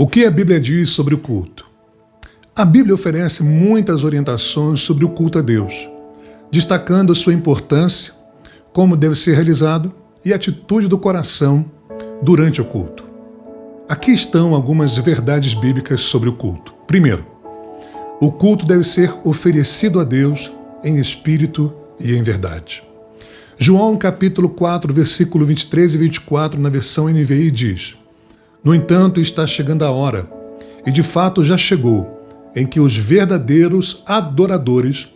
O que a Bíblia diz sobre o culto? A Bíblia oferece muitas orientações sobre o culto a Deus, destacando sua importância, como deve ser realizado e a atitude do coração durante o culto. Aqui estão algumas verdades bíblicas sobre o culto. Primeiro, o culto deve ser oferecido a Deus em espírito e em verdade. João capítulo 4, versículo 23 e 24, na versão NVI diz: No entanto, está chegando a hora, e de fato já chegou, em que os verdadeiros adoradores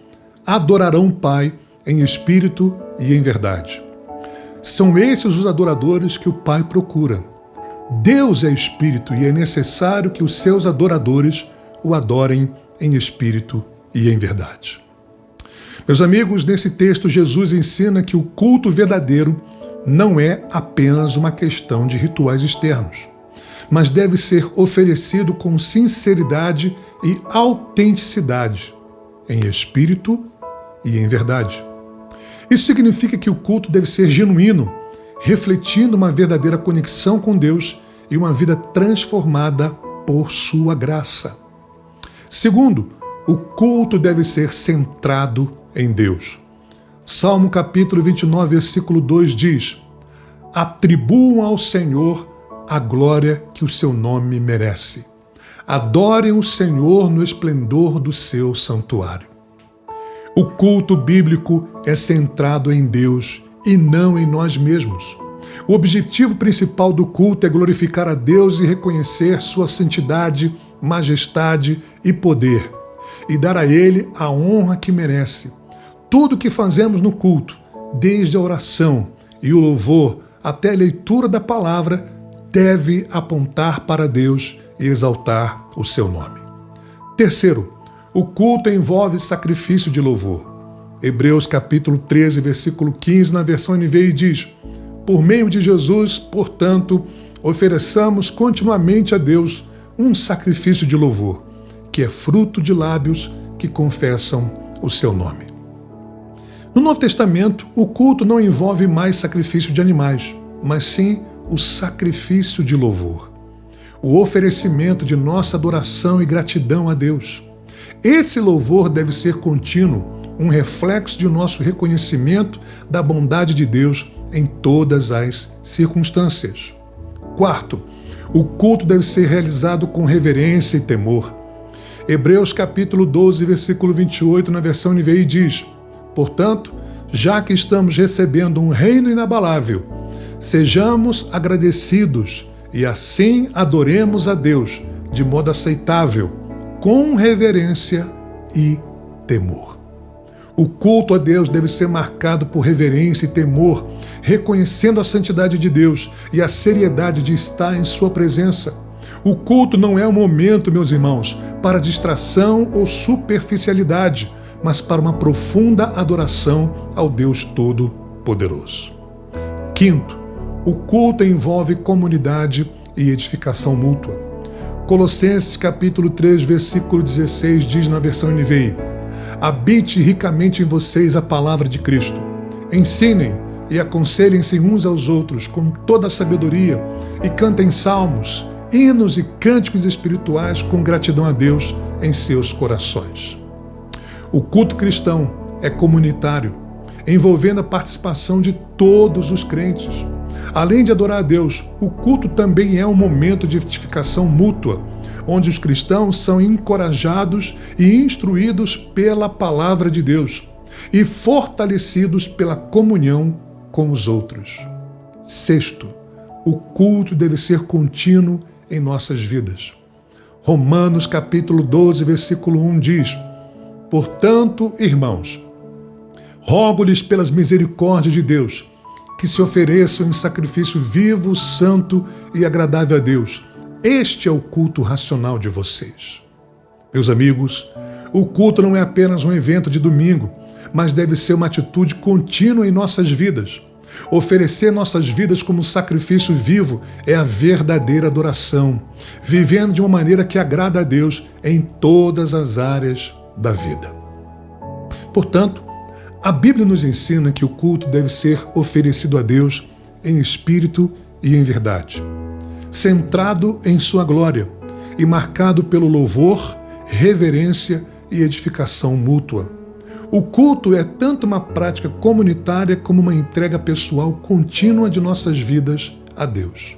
adorarão o Pai em espírito e em verdade. São esses os adoradores que o Pai procura. Deus é espírito e é necessário que os seus adoradores o adorem em espírito e em verdade. Meus amigos, nesse texto Jesus ensina que o culto verdadeiro não é apenas uma questão de rituais externos, mas deve ser oferecido com sinceridade e autenticidade, em espírito e em verdade. Isso significa que o culto deve ser genuíno, refletindo uma verdadeira conexão com Deus e uma vida transformada por sua graça. Segundo, o culto deve ser centrado em Deus. Salmo capítulo 29, versículo 2 diz: Atribuam ao Senhor a glória que o seu nome merece. Adorem o Senhor no esplendor do seu santuário. O culto bíblico é centrado em Deus e não em nós mesmos. O objetivo principal do culto é glorificar a Deus e reconhecer sua santidade, majestade e poder, e dar a Ele a honra que merece. Tudo o que fazemos no culto, desde a oração e o louvor até a leitura da palavra, deve apontar para Deus e exaltar o seu nome. Terceiro, o culto envolve sacrifício de louvor. Hebreus capítulo 13, versículo 15, na versão NVI diz: Por meio de Jesus, portanto, ofereçamos continuamente a Deus um sacrifício de louvor, que é fruto de lábios que confessam o seu nome. No Novo Testamento, o culto não envolve mais sacrifício de animais, mas sim o sacrifício de louvor, o oferecimento de nossa adoração e gratidão a Deus. Esse louvor deve ser contínuo, um reflexo de nosso reconhecimento da bondade de Deus em todas as circunstâncias. Quarto, o culto deve ser realizado com reverência e temor. Hebreus capítulo 12, versículo 28, na versão NVI diz: Portanto, já que estamos recebendo um reino inabalável, sejamos agradecidos e assim adoremos a Deus de modo aceitável, com reverência e temor. O culto a Deus deve ser marcado por reverência e temor, reconhecendo a santidade de Deus e a seriedade de estar em sua presença. O culto não é um momento, meus irmãos, para distração ou superficialidade, mas para uma profunda adoração ao Deus Todo-Poderoso. Quinto, o culto envolve comunidade e edificação mútua. Colossenses capítulo 3, versículo 16 diz na versão NVI: Habite ricamente em vocês a palavra de Cristo. Ensinem e aconselhem-se uns aos outros com toda a sabedoria e cantem salmos, hinos e cânticos espirituais com gratidão a Deus em seus corações. O culto cristão é comunitário, envolvendo a participação de todos os crentes. Além de adorar a Deus, o culto também é um momento de edificação mútua, onde os cristãos são encorajados e instruídos pela palavra de Deus e fortalecidos pela comunhão com os outros. Sexto, o culto deve ser contínuo em nossas vidas. Romanos capítulo 12, versículo 1 diz: Portanto, irmãos, rogo-lhes pelas misericórdias de Deus, que se ofereçam em sacrifício vivo, santo e agradável a Deus. Este é o culto racional de vocês. Meus amigos, o culto não é apenas um evento de domingo, mas deve ser uma atitude contínua em nossas vidas. Oferecer nossas vidas como sacrifício vivo é a verdadeira adoração, vivendo de uma maneira que agrada a Deus em todas as áreas da vida. Portanto, a Bíblia nos ensina que o culto deve ser oferecido a Deus em espírito e em verdade, centrado em sua glória, e marcado pelo louvor, reverência e edificação mútua. O culto é tanto uma prática comunitária como uma entrega pessoal contínua de nossas vidas a Deus.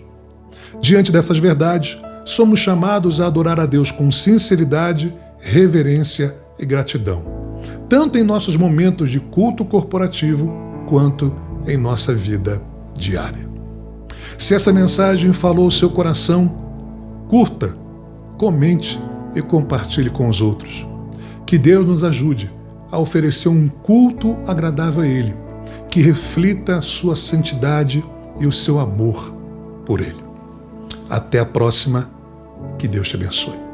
Diante dessas verdades, somos chamados a adorar a Deus com sinceridade, reverência e gratidão, tanto em nossos momentos de culto corporativo quanto em nossa vida diária. Se essa mensagem falou ao seu coração, curta, comente e compartilhe com os outros. Que Deus nos ajude a oferecer um culto agradável a Ele, que reflita a sua santidade e o seu amor por Ele. Até a próxima. Que Deus te abençoe.